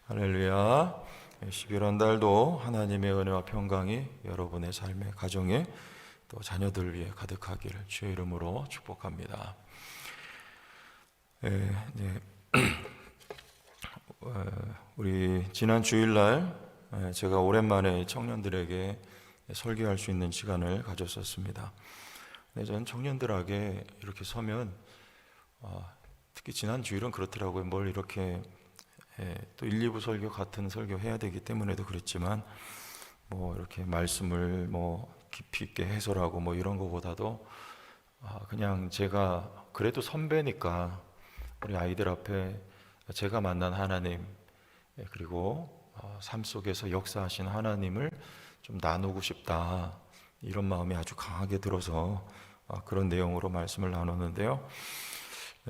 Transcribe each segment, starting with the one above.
할렐루야. 11월 한 달도 하나님의 은혜와 평강이 여러분의 삶의 가정에 또 자녀들 위해 가득하기를 주의 이름으로 축복합니다. 우리 지난 주일날 제가 오랜만에 청년들에게 설교할 수 있는 시간을 가졌었습니다. 저는 청년들에게 이렇게 서면 특히 지난 주일은 그렇더라고요. 뭘 이렇게 또 1, 2부 설교 같은 설교 해야 되기 때문에도 그랬지만 이렇게 말씀을 깊이 있게 해설하고 이런 거보다도 그냥 제가 그래도 선배니까 우리 아이들 앞에 제가 만난 하나님 그리고 삶 속에서 역사하신 하나님을 좀 나누고 싶다, 이런 마음이 아주 강하게 들어서 그런 내용으로 말씀을 나누는데요.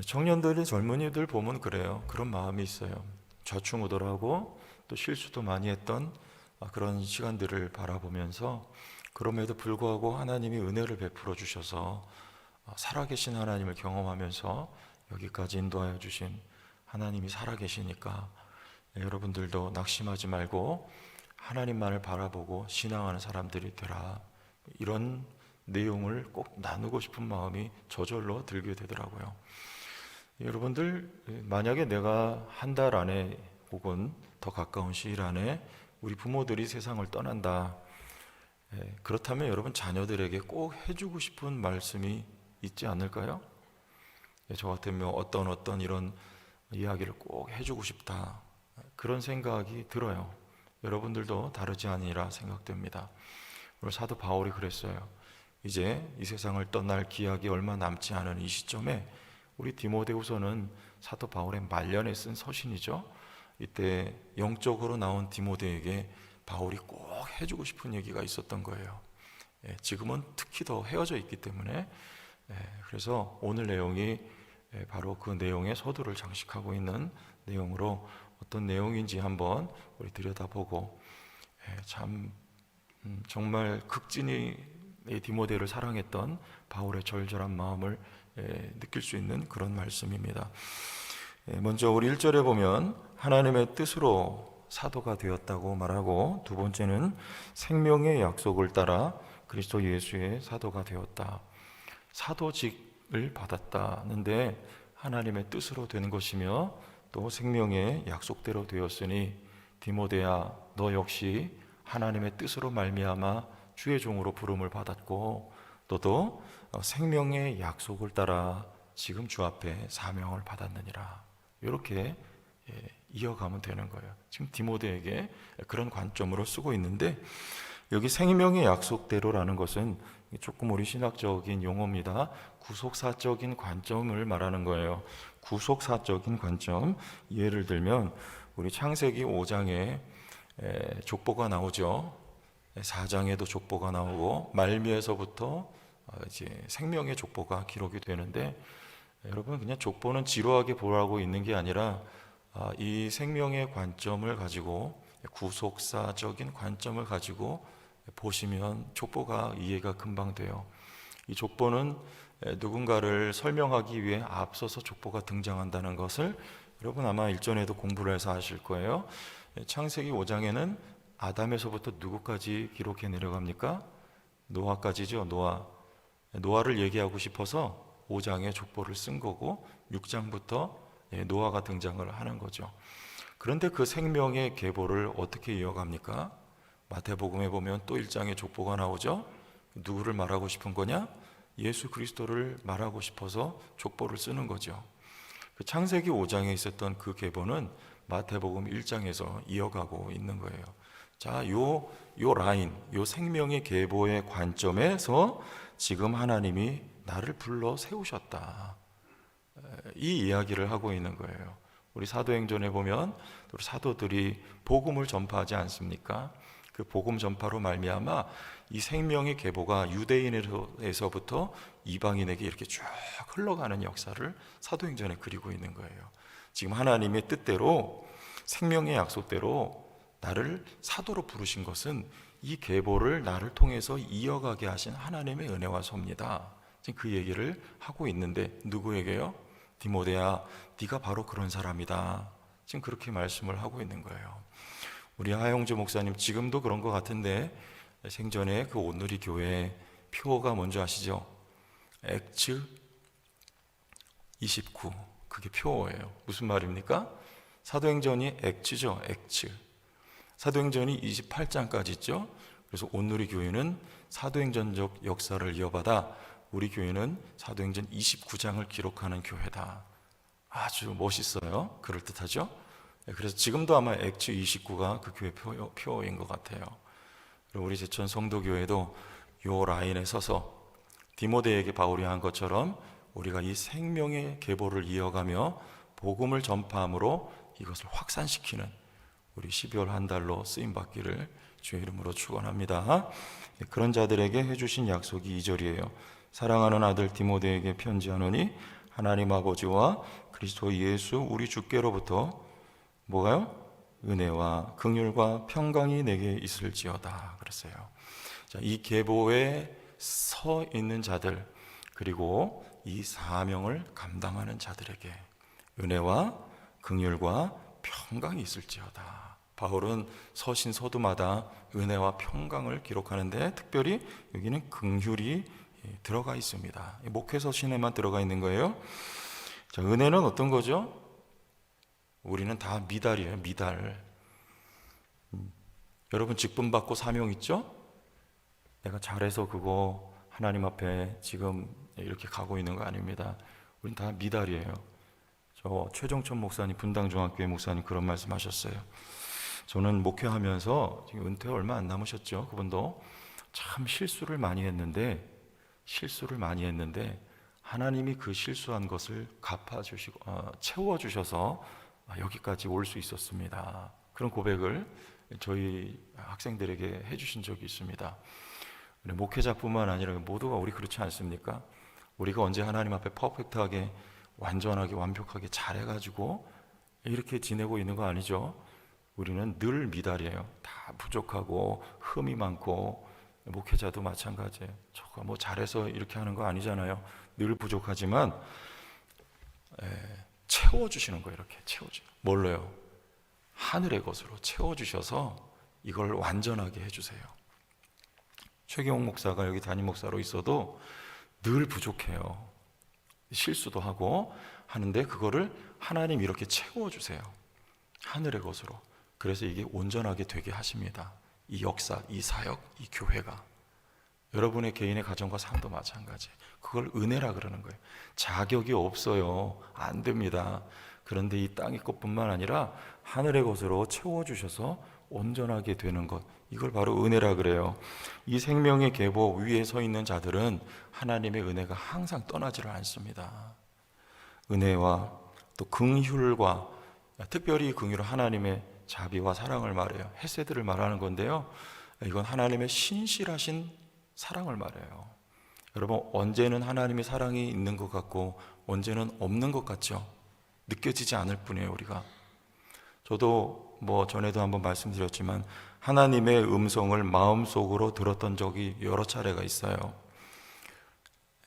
청년들이 젊은이들 보면 그래요. 그런 마음이 있어요. 좌충우돌하고 또 실수도 많이 했던 그런 시간들을 바라보면서 그럼에도 불구하고 하나님이 은혜를 베풀어 주셔서 살아계신 하나님을 경험하면서 여기까지 인도하여 주신 하나님이 살아계시니까 여러분들도 낙심하지 말고 하나님만을 바라보고 신앙하는 사람들이 되라, 이런 내용을 꼭 나누고 싶은 마음이 저절로 들게 되더라고요. 여러분들, 만약에 내가 한 달 안에 혹은 더 가까운 시일 안에 우리 부모들이 세상을 떠난다, 그렇다면 여러분 자녀들에게 꼭 해주고 싶은 말씀이 있지 않을까요? 저 같으면 어떤 이런 이야기를 꼭 해주고 싶다, 그런 생각이 들어요. 여러분들도 다르지 아니라 생각됩니다. 오늘 사도 바울이 그랬어요. 이제 이 세상을 떠날 기약이 얼마 남지 않은 이 시점에 우리 디모데후서는 사도 바울의 말년에 쓴 서신이죠. 이때 영적으로 나온 디모데에게 바울이 꼭 해주고 싶은 얘기가 있었던 거예요. 지금은 특히 더 헤어져 있기 때문에. 그래서 오늘 내용이 바로 그 내용의 서두를 장식하고 있는 내용으로 어떤 내용인지 한번 우리 들여다보고, 참 정말 극진히 디모데를 사랑했던 바울의 절절한 마음을 느낄 수 있는 그런 말씀입니다. 먼저 우리 1절에 보면 하나님의 뜻으로 사도가 되었다고 말하고, 두 번째는 생명의 약속을 따라 그리스도 예수의 사도가 되었다. 사도직을 받았다는데 하나님의 뜻으로 된 것이며 또 생명의 약속대로 되었으니 디모데야, 너 역시 하나님의 뜻으로 말미암아 주의 종으로 부름을 받았고 너도 생명의 약속을 따라 지금 주 앞에 사명을 받았느니라. 이렇게 이어가면 되는 거예요. 지금 디모데에게 그런 관점으로 쓰고 있는데, 여기 생명의 약속대로라는 것은 조금 우리 신학적인 용어입니다. 구속사적인 관점을 말하는 거예요. 구속사적인 관점. 예를 들면 우리 창세기 5장에 족보가 나오죠. 4장에도 족보가 나오고 말미에서부터 이제 생명의 족보가 기록이 되는데, 여러분 그냥 족보는 지루하게 보라고 있는 게 아니라 이 생명의 관점을 가지고, 구속사적인 관점을 가지고 보시면 족보가 이해가 금방 돼요. 이 족보는 누군가를 설명하기 위해 앞서서 족보가 등장한다는 것을 여러분 아마 일전에도 공부를 해서 아실 거예요. 창세기 5장에는 아담에서부터 누구까지 기록해 내려갑니까? 노아까지죠. 노아를 얘기하고 싶어서 5장에 족보를 쓴 거고 6장부터 노아가 등장을 하는 거죠. 그런데 그 생명의 계보를 어떻게 이어갑니까? 마태복음에 보면 또 1장에 족보가 나오죠. 누구를 말하고 싶은 거냐? 예수 그리스도를 말하고 싶어서 족보를 쓰는 거죠. 그 창세기 5장에 있었던 그 계보는 마태복음 1장에서 이어가고 있는 거예요. 자, 요 라인, 요 생명의 계보의 관점에서 지금 하나님이 나를 불러 세우셨다, 이 이야기를 하고 있는 거예요. 우리 사도행전에 보면 우리 사도들이 복음을 전파하지 않습니까? 그 복음 전파로 말미암아 이 생명의 계보가 유대인에서부터 이방인에게 이렇게 쭉 흘러가는 역사를 사도행전에 그리고 있는 거예요. 지금 하나님의 뜻대로, 생명의 약속대로 나를 사도로 부르신 것은 이 계보를 나를 통해서 이어가게 하신 하나님의 은혜와 섭니다. 지금 그 얘기를 하고 있는데, 누구에게요? 디모데야, 네가 바로 그런 사람이다. 지금 그렇게 말씀을 하고 있는 거예요. 우리 하영주 목사님 지금도 그런 것 같은데 생전에 그 온누리 교회 표어가 뭔지 아시죠? 액츠 29, 그게 표어예요. 무슨 말입니까? 사도행전이 액츠죠. 액츠. 사도행전이 28장까지 있죠. 그래서 온누리 교회는 사도행전적 역사를 이어받아 우리 교회는 사도행전 29장을 기록하는 교회다. 아주 멋있어요. 그럴듯하죠. 그래서 지금도 아마 액츠 29가 그 교회 표어인 것 같아요. 그리고 우리 제천 성도교회도 요 라인에 서서 디모데에게 바울이 한 것처럼 우리가 이 생명의 계보를 이어가며 복음을 전파함으로 이것을 확산시키는 우리 12월 한 달로 쓰임받기를 주의 이름으로 축원합니다. 그런 자들에게 해주신 약속이 2절이에요. 사랑하는 아들 디모데에게 편지하노니 하나님 아버지와 그리스도 예수 우리 주께로부터 뭐가요? 은혜와 긍휼과 평강이 내게 있을지어다 그랬어요. 자, 이 계보에 서 있는 자들, 그리고 이 사명을 감당하는 자들에게 은혜와 긍휼과 평강이 있을지어다. 바울은 서신 서두마다 은혜와 평강을 기록하는데 특별히 여기는 긍휼이 들어가 있습니다. 목회 서신에만 들어가 있는 거예요. 자, 은혜는 어떤 거죠? 우리는 다 미달이에요. 미달. 여러분 직분 받고 사명 있죠? 내가 잘해서 그거 하나님 앞에 지금 이렇게 가고 있는 거 아닙니다. 우린 다 미달이에요. 저 최종천 목사님, 분당중학교의 목사님 그런 말씀하셨어요. 저는 목회하면서 지금 은퇴 얼마 안 남으셨죠. 그분도 참 실수를 많이 했는데 하나님이 그 실수한 것을 갚아주시고 채워주셔서 여기까지 올 수 있었습니다. 그런 고백을 저희 학생들에게 해주신 적이 있습니다. 목회자뿐만 아니라 모두가 우리 그렇지 않습니까? 우리가 언제 하나님 앞에 퍼펙트하게 완전하게 완벽하게 잘해가지고 이렇게 지내고 있는 거 아니죠? 우리는 늘 미달이에요. 다 부족하고 흠이 많고, 목회자도 마찬가지예요. 저거 뭐 잘해서 이렇게 하는 거 아니잖아요. 늘 부족하지만 채워주시는 거예요. 이렇게 채워주요. 뭘로요? 하늘의 것으로 채워주셔서 이걸 완전하게 해주세요. 최경옥 목사가 여기 담임 목사로 있어도 늘 부족해요. 실수도 하고 하는데 그거를 하나님 이렇게 채워주세요. 하늘의 것으로. 그래서 이게 온전하게 되게 하십니다. 이 역사, 이 사역, 이 교회가. 여러분의 개인의 가정과 삶도 마찬가지. 그걸 은혜라 그러는 거예요. 자격이 없어요. 안 됩니다. 그런데 이 땅의 것뿐만 아니라 하늘의 것으로 채워주셔서 온전하게 되는 것, 이걸 바로 은혜라 그래요. 이 생명의 계보 위에 서 있는 자들은 하나님의 은혜가 항상 떠나지를 않습니다. 은혜와 또 긍휼과, 특별히 긍휼은 하나님의 자비와 사랑을 말해요. 헤세드를 말하는 건데요, 이건 하나님의 신실하신 사랑을 말해요. 여러분, 언제는 하나님의 사랑이 있는 것 같고 언제는 없는 것 같죠? 느껴지지 않을 뿐이에요. 우리가. 저도 전에도 한번 말씀드렸지만 하나님의 음성을 마음속으로 들었던 적이 여러 차례가 있어요.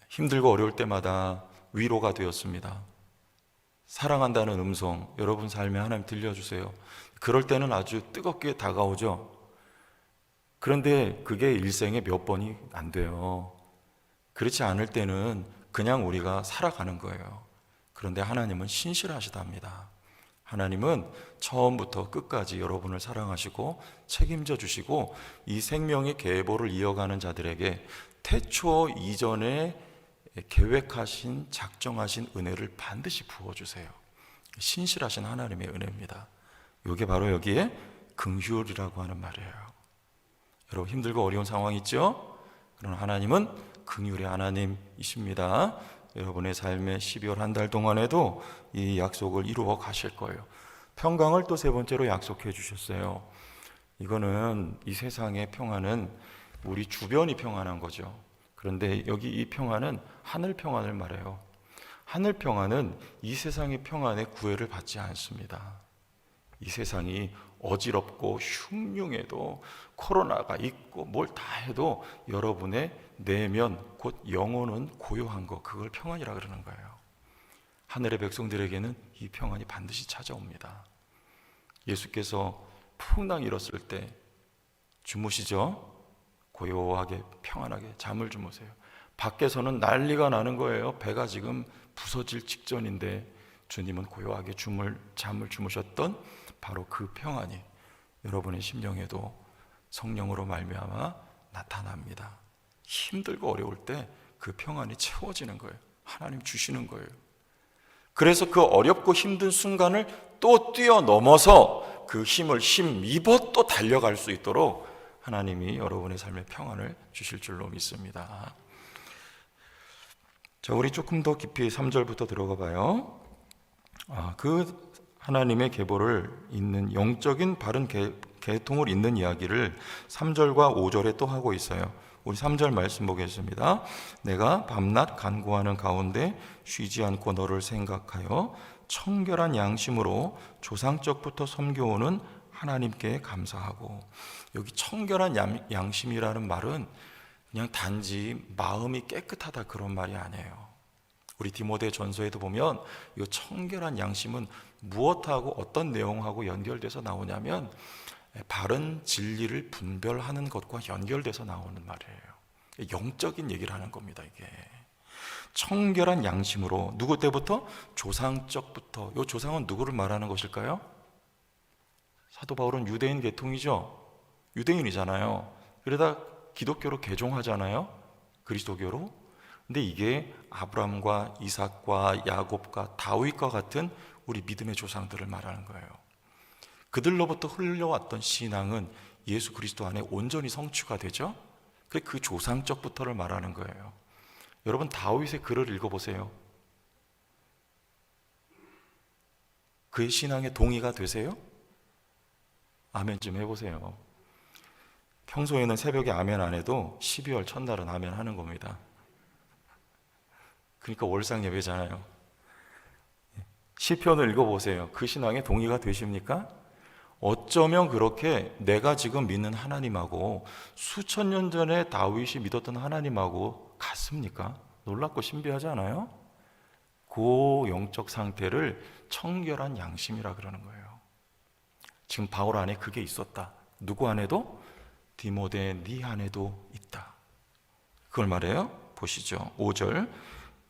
힘들고 어려울 때마다 위로가 되었습니다. 사랑한다는 음성, 여러분 삶에 하나님 들려주세요. 그럴 때는 아주 뜨겁게 다가오죠. 그런데 그게 일생에 몇 번이 안 돼요. 그렇지 않을 때는 그냥 우리가 살아가는 거예요. 그런데 하나님은 신실하시답니다. 하나님은 처음부터 끝까지 여러분을 사랑하시고 책임져 주시고 이 생명의 계보를 이어가는 자들에게 태초 이전에 계획하신, 작정하신 은혜를 반드시 부어주세요. 신실하신 하나님의 은혜입니다. 이게 바로 여기에 긍휼이라고 하는 말이에요. 여러분, 힘들고 어려운 상황이 있죠? 그러나 하나님은 긍휼의 하나님이십니다. 여러분의 삶의 12월 한 달 동안에도 이 약속을 이루어 가실 거예요. 평강을 또 세 번째로 약속해 주셨어요. 이거는 이 세상의 평안은 우리 주변이 평안한 거죠. 그런데 여기 이 평안은 하늘 평안을 말해요. 하늘 평안은 이 세상의 평안에 구애를 받지 않습니다. 이 세상이 어지럽고 흉흉해도 코로나가 있고 뭘 다 해도 여러분의 내면, 곧 영혼은 고요한 거, 그걸 평안이라 그러는 거예요. 하늘의 백성들에게는 이 평안이 반드시 찾아옵니다. 예수께서 풍랑 일었을 때 주무시죠? 고요하게 평안하게 잠을 주무세요. 밖에서는 난리가 나는 거예요. 배가 지금 부서질 직전인데 주님은 고요하게 잠을 주무셨던 바로 그 평안이 여러분의 심령에도 성령으로 말미암아 나타납니다. 힘들고 어려울 때 그 평안이 채워지는 거예요. 하나님 주시는 거예요. 그래서 그 어렵고 힘든 순간을 또 뛰어넘어서 그 힘을 힘입어 또 달려갈 수 있도록 하나님이 여러분의 삶에 평안을 주실 줄로 믿습니다. 자, 우리 조금 더 깊이 3절부터 들어가 봐요. 그 하나님의 계보를 잇는 영적인 바른 계통을 잇는 이야기를 3절과 5절에 또 하고 있어요. 우리 3절 말씀 보겠습니다. 내가 밤낮 간구하는 가운데 쉬지 않고 너를 생각하여 청결한 양심으로 조상적부터 섬겨오는 하나님께 감사하고, 여기 청결한 양심이라는 말은 그냥 단지 마음이 깨끗하다 그런 말이 아니에요. 우리 디모데 전서에도 보면 이 청결한 양심은 무엇하고 어떤 내용하고 연결돼서 나오냐면 바른 진리를 분별하는 것과 연결돼서 나오는 말이에요. 영적인 얘기를 하는 겁니다. 이게 청결한 양심으로, 누구 때부터? 조상적부터. 이 조상은 누구를 말하는 것일까요? 사도 바울은 유대인 계통이죠. 유대인이잖아요. 그러다 기독교로 개종하잖아요. 그리스도교로. 근데 이게 아브라함과 이삭과 야곱과 다윗과 같은 우리 믿음의 조상들을 말하는 거예요. 그들로부터 흘러왔던 신앙은 예수 그리스도 안에 온전히 성취가 되죠. 그 조상적부터를 말하는 거예요. 여러분 다윗의 글을 읽어보세요. 그의 신앙에 동의가 되세요? 아멘 좀 해보세요. 평소에는 새벽에 아멘 안 해도 12월 첫날은 아멘 하는 겁니다. 그러니까 월상 예배잖아요. 시편을 읽어보세요. 그 신앙에 동의가 되십니까? 어쩌면 그렇게 내가 지금 믿는 하나님하고 수천 년 전에 다윗이 믿었던 하나님하고 같습니까? 놀랍고 신비하지 않아요? 그 영적 상태를 청결한 양심이라 그러는 거예요. 지금 바울 안에 그게 있었다. 누구 안에도? 디모데 네 안에도 있다. 그걸 말해요. 보시죠. 5절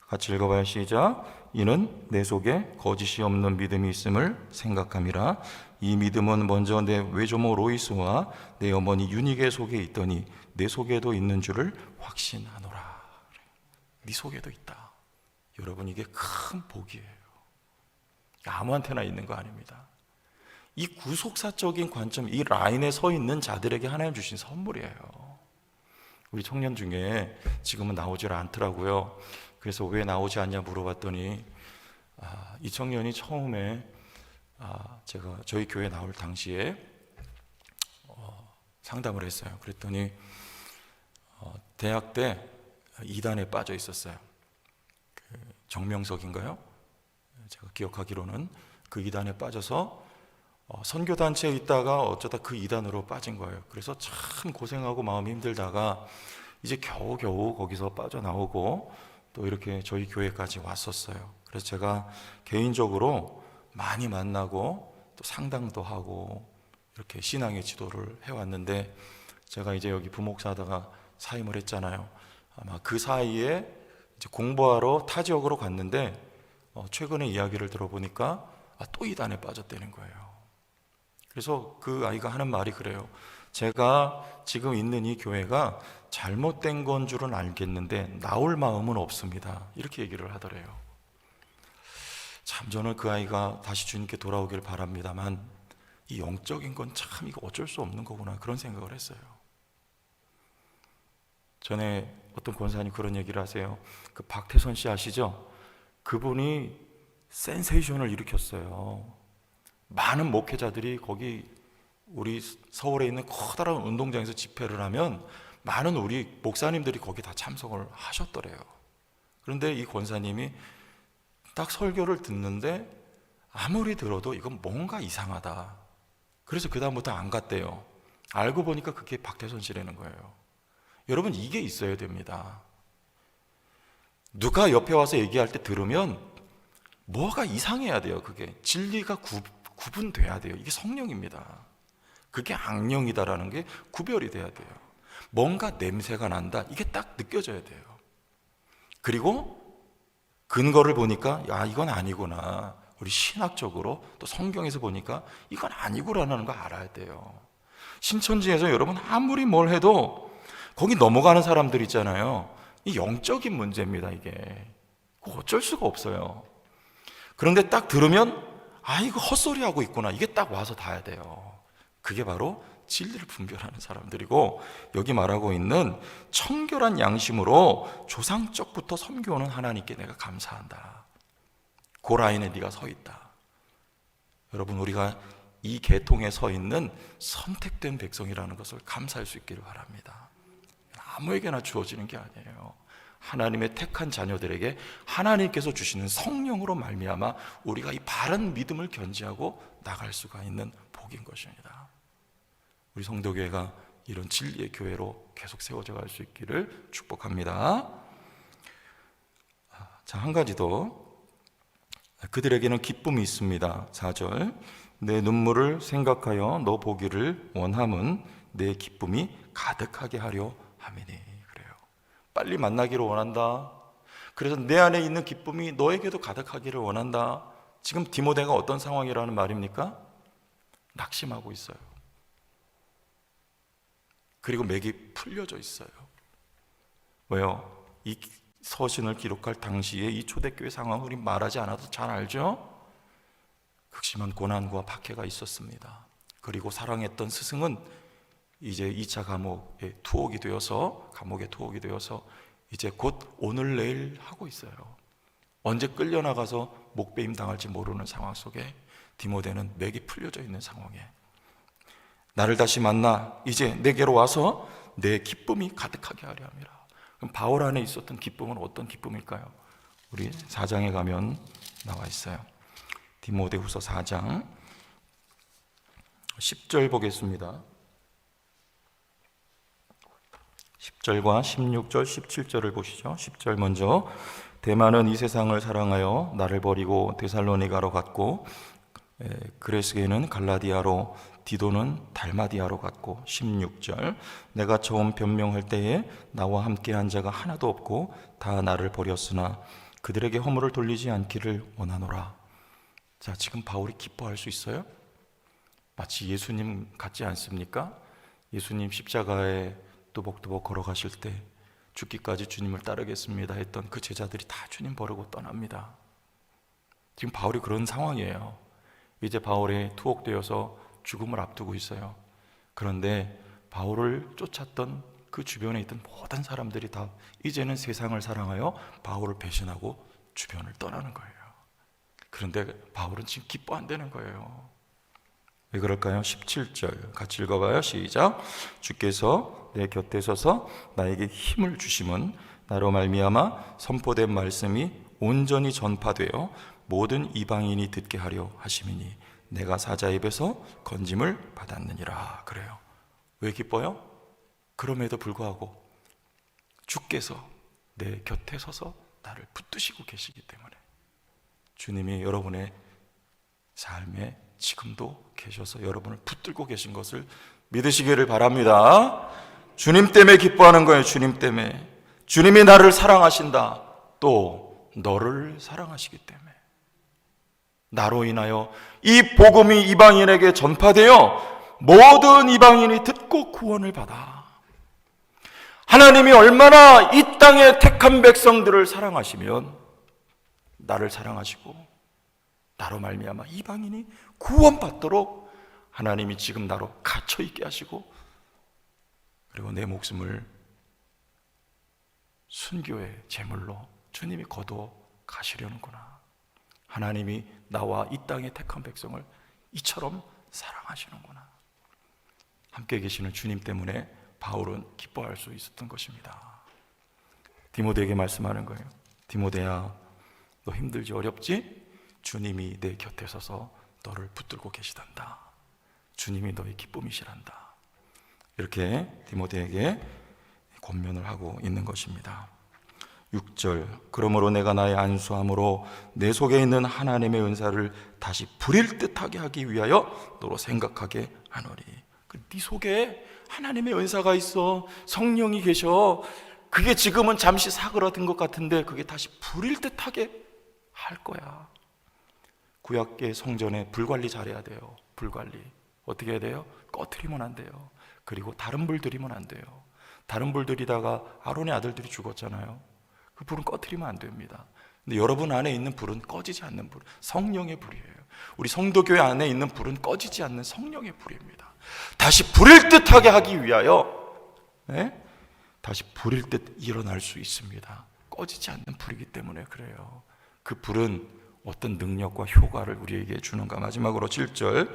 같이 읽어봐요. 시작. 이는 내 속에 거짓이 없는 믿음이 있음을 생각함이라. 이 믿음은 먼저 내 외조모 로이스와 내 어머니 유니게 속에 있더니 내 속에도 있는 줄을 확신하노라. 네 속에도 있다. 여러분 이게 큰 복이에요. 아무한테나 있는 거 아닙니다. 이 구속사적인 관점, 이 라인에 서 있는 자들에게 하나님 주신 선물이에요. 우리 청년 중에 지금은 나오질 않더라고요. 그래서 왜 나오지 않냐 물어봤더니 이 청년이 처음에 제가 저희 교회 나올 당시에 상담을 했어요. 그랬더니 대학 때 이단에 빠져 있었어요. 정명석인가요? 제가 기억하기로는 그 이단에 빠져서 선교단체에 있다가 어쩌다 그 이단으로 빠진 거예요. 그래서 참 고생하고 마음이 힘들다가 이제 겨우겨우 거기서 빠져나오고 또 이렇게 저희 교회까지 왔었어요. 그래서 제가 개인적으로 많이 만나고 또 상담도 하고 이렇게 신앙의 지도를 해왔는데, 제가 이제 여기 부목사다가 사임을 했잖아요. 아마 그 사이에 이제 공부하러 타 지역으로 갔는데 최근에 이야기를 들어보니까 또 이단에 빠졌다는 거예요. 그래서 그 아이가 하는 말이 그래요. 제가 지금 있는 이 교회가 잘못된 건 줄은 알겠는데 나올 마음은 없습니다. 이렇게 얘기를 하더래요. 참 저는 그 아이가 다시 주님께 돌아오길 바랍니다만 이 영적인 건 참 이거 어쩔 수 없는 거구나 그런 생각을 했어요. 전에 어떤 권사님 그런 얘기를 하세요. 그 박태선 씨 아시죠? 그분이 센세이션을 일으켰어요. 많은 목회자들이 거기 우리 서울에 있는 커다란 운동장에서 집회를 하면 많은 우리 목사님들이 거기 다 참석을 하셨더래요. 그런데 이 권사님이 딱 설교를 듣는데 아무리 들어도 이건 뭔가 이상하다. 그래서 그 다음부터 안 갔대요. 알고 보니까 그게 박태선 씨라는 거예요. 여러분 이게 있어야 됩니다. 누가 옆에 와서 얘기할 때 들으면 뭐가 이상해야 돼요. 그게 진리가 구분돼야 돼요. 이게 성령입니다. 그게 악령이다라는 게 구별이 돼야 돼요. 뭔가 냄새가 난다, 이게 딱 느껴져야 돼요. 그리고 근거를 보니까 이건 아니구나, 우리 신학적으로 또 성경에서 보니까 이건 아니구나라는 거 알아야 돼요. 신천지에서 여러분 아무리 뭘 해도 거기 넘어가는 사람들 있잖아요. 이 영적인 문제입니다. 이게 어쩔 수가 없어요. 그런데 딱 들으면 이거 헛소리 하고 있구나, 이게 딱 와서 닿아야 돼요. 그게 바로 진리를 분별하는 사람들이고, 여기 말하고 있는 청결한 양심으로 조상적부터 섬겨오는 하나님께 내가 감사한다, 그 라인에 네가 서 있다. 여러분, 우리가 이 계통에 서 있는 선택된 백성이라는 것을 감사할 수 있기를 바랍니다. 아무에게나 주어지는 게 아니에요. 하나님의 택한 자녀들에게 하나님께서 주시는 성령으로 말미암아 우리가 이 바른 믿음을 견지하고 나갈 수가 있는 복인 것입니다. 우리 성도교회가 이런 진리의 교회로 계속 세워져 갈 수 있기를 축복합니다. 자, 한 가지 더. 그들에게는 기쁨이 있습니다. 4절, 내 눈물을 생각하여 너 보기를 원함은 내 기쁨이 가득하게 하려 함이니. 그래요. 빨리 만나기를 원한다. 그래서 내 안에 있는 기쁨이 너에게도 가득하기를 원한다. 지금 디모데가 어떤 상황이라는 말입니까? 낙심하고 있어요. 그리고 맥이 풀려져 있어요. 왜요? 이 서신을 기록할 당시에 이 초대교회 상황을 우리 말하지 않아도 잘 알죠? 극심한 고난과 박해가 있었습니다. 그리고 사랑했던 스승은 이제 2차 감옥에 투옥이 되어서 이제 곧 오늘 내일 하고 있어요. 언제 끌려나가서 목배임 당할지 모르는 상황 속에 디모데는 맥이 풀려져 있는 상황에 나를 다시 만나 이제 내게로 와서 내 기쁨이 가득하게 하려 함이라. 그럼 바울 안에 있었던 기쁨은 어떤 기쁨일까요? 우리 4장에 가면 나와 있어요. 디모데후서 4장 10절 보겠습니다. 10절과 16절, 17절을 보시죠. 10절 먼저, 데마는 이 세상을 사랑하여 나를 버리고 데살로니가로 갔고, 그레스게는 갈라디아로, 디도는 달마디아로 갔고. 16절, 내가 처음 변명할 때에 나와 함께한 자가 하나도 없고 다 나를 버렸으나 그들에게 허물을 돌리지 않기를 원하노라. 자, 지금 바울이 기뻐할 수 있어요? 마치 예수님 같지 않습니까? 예수님 십자가에 또복또복 걸어가실 때 죽기까지 주님을 따르겠습니다 했던 그 제자들이 다 주님 버리고 떠납니다. 지금 바울이 그런 상황이에요. 이제 바울이 투옥되어서 죽음을 앞두고 있어요. 그런데 바울을 쫓았던 그 주변에 있던 모든 사람들이 다 이제는 세상을 사랑하여 바울을 배신하고 주변을 떠나는 거예요. 그런데 바울은 지금 기뻐 안 되는 거예요. 왜 그럴까요? 17절 같이 읽어봐요. 시작. 주께서 내 곁에 서서 나에게 힘을 주심은 나로 말미암아 선포된 말씀이 온전히 전파되어 모든 이방인이 듣게 하려 하심이니 내가 사자 입에서 건짐을 받았느니라. 그래요. 왜 기뻐요? 그럼에도 불구하고 주께서 내 곁에 서서 나를 붙드시고 계시기 때문에, 주님이 여러분의 삶에 지금도 계셔서 여러분을 붙들고 계신 것을 믿으시기를 바랍니다. 주님 때문에 기뻐하는 거예요. 주님 때문에. 주님이 나를 사랑하신다. 또 너를 사랑하시기 때문에. 나로 인하여 이 복음이 이방인에게 전파되어 모든 이방인이 듣고 구원을 받아. 하나님이 얼마나 이 땅의 택한 백성들을 사랑하시면 나를 사랑하시고 나로 말미암아 이방인이 구원받도록 하나님이 지금 나로 갇혀있게 하시고, 그리고 내 목숨을 순교의 제물로 주님이 거두어 가시려는구나. 하나님이 나와 이 땅의 택한 백성을 이처럼 사랑하시는구나. 함께 계시는 주님 때문에 바울은 기뻐할 수 있었던 것입니다. 디모데에게 말씀하는 거예요. 디모데야, 너 힘들지 어렵지? 주님이 내 곁에 서서 너를 붙들고 계시단다. 주님이 너의 기쁨이시란다. 이렇게 디모데에게 권면을 하고 있는 것입니다. 6절 그러므로 내가 나의 안수함으로 내 속에 있는 하나님의 은사를 다시 부릴 듯하게 하기 위하여 너로 생각하게 하노니. 네 속에 하나님의 은사가 있어. 성령이 계셔. 그게 지금은 잠시 사그라든 것 같은데 그게 다시 부릴 듯하게 할 거야. 구약계 성전에 불관리 잘해야 돼요. 불관리 어떻게 해야 돼요? 꺼트리면 안 돼요. 그리고 다른 불 들이면 안 돼요. 다른 불 들이다가 아론의 아들들이 죽었잖아요. 그 불은 꺼트리면 안 됩니다. 근데 여러분 안에 있는 불은 꺼지지 않는 불, 성령의 불이에요. 우리 성도교회 안에 있는 불은 꺼지지 않는 성령의 불입니다. 다시 부릴 듯하게 하기 위하여 다시 부릴 듯 일어날 수 있습니다. 꺼지지 않는 불이기 때문에 그래요. 그 불은 어떤 능력과 효과를 우리에게 주는가. 마지막으로 7절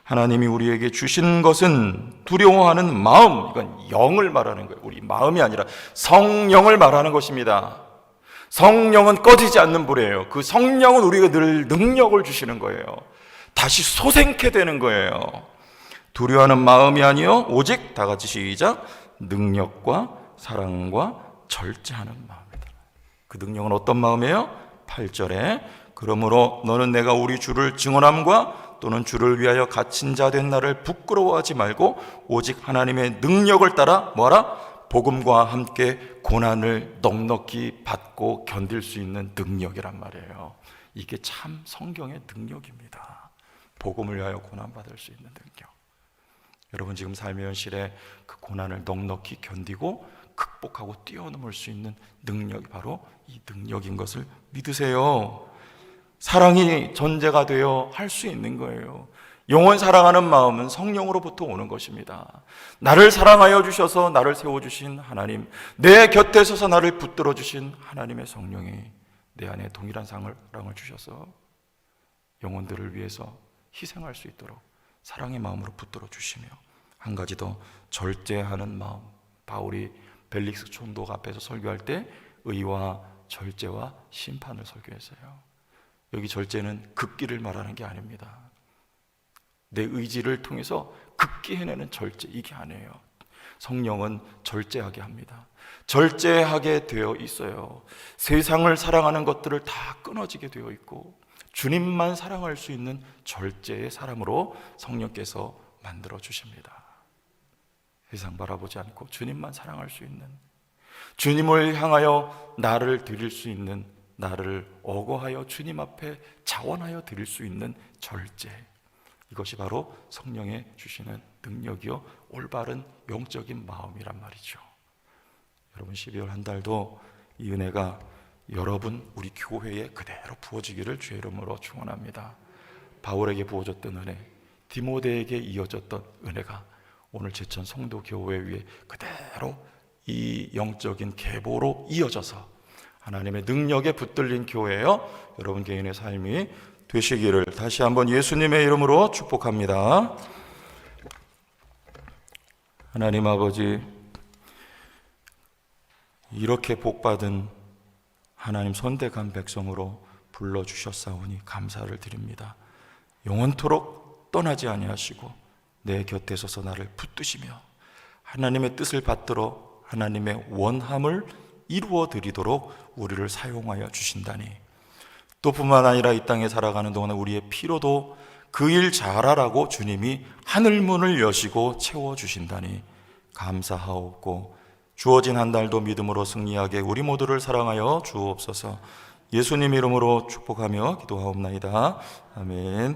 하나님이 우리에게 주신 것은 두려워하는 마음. 이건 영을 말하는 거예요. 우리 마음이 아니라 성령을 말하는 것입니다. 성령은 꺼지지 않는 불이에요. 그 성령은 우리에게 늘 능력을 주시는 거예요. 다시 솟행케 되는 거예요. 두려워하는 마음이 아니요 오직 다 같이 시작 능력과 사랑과 절제하는 마음이다. 그 능력은 어떤 마음이에요? 8절에 그러므로 너는 내가 우리 주를 증언함과 또는 주를 위하여 갇힌 자 된 나를 부끄러워하지 말고 오직 하나님의 능력을 따라 뭐하라? 복음과 함께 고난을 넉넉히 받고 견딜 수 있는 능력이란 말이에요. 이게 참 성경의 능력입니다. 복음을 위하여 고난받을 수 있는 능력. 여러분 지금 삶의 현실에 그 고난을 넉넉히 견디고 극복하고 뛰어넘을 수 있는 능력이 바로 이 능력인 것을 믿으세요. 사랑이 전제가 되어 할 수 있는 거예요. 영원 사랑하는 마음은 성령으로부터 오는 것입니다. 나를 사랑하여 주셔서 나를 세워주신 하나님, 내 곁에 서서 나를 붙들어 주신 하나님의 성령이 내 안에 동일한 사랑을 주셔서 영혼들을 위해서 희생할 수 있도록 사랑의 마음으로 붙들어 주시며, 한 가지 더 절제하는 마음. 바울이 벨릭스 총독 앞에서 설교할 때 의와 절제와 심판을 설교했어요. 여기 절제는 극기를 말하는 게 아닙니다. 내 의지를 통해서 극기 해내는 절제, 이게 아니에요. 성령은 절제하게 합니다. 절제하게 되어 있어요. 세상을 사랑하는 것들을 다 끊어지게 되어 있고 주님만 사랑할 수 있는 절제의 사람으로 성령께서 만들어 주십니다. 세상 바라보지 않고 주님만 사랑할 수 있는, 주님을 향하여 나를 드릴 수 있는, 나를 어거하여 주님 앞에 자원하여 드릴 수 있는 절제, 이것이 바로 성령의 주시는 능력이요 올바른 영적인 마음이란 말이죠. 여러분 12월 한 달도 이 은혜가 여러분 우리 교회에 그대로 부어지기를 주의 이름으로 축원합니다. 바울에게 부어졌던 은혜, 디모데에게 이어졌던 은혜가 오늘 제천 성도교회 위에 그대로 이 영적인 계보로 이어져서 하나님의 능력에 붙들린 교회요 여러분 개인의 삶이 되시기를 다시 한번 예수님의 이름으로 축복합니다. 하나님 아버지, 이렇게 복받은 하나님 선택한 백성으로 불러주셨사오니 감사를 드립니다. 영원토록 떠나지 아니하시고 내 곁에 서서 나를 붙드시며 하나님의 뜻을 받들어 하나님의 원함을 이루어 드리도록 우리를 사용하여 주신다니, 또 뿐만 아니라 이 땅에 살아가는 동안에 우리의 피로도 그 일 잘하라고 주님이 하늘문을 여시고 채워주신다니 감사하옵고, 주어진 한 달도 믿음으로 승리하게 우리 모두를 사랑하여 주옵소서. 예수님 이름으로 축복하며 기도하옵나이다. 아멘.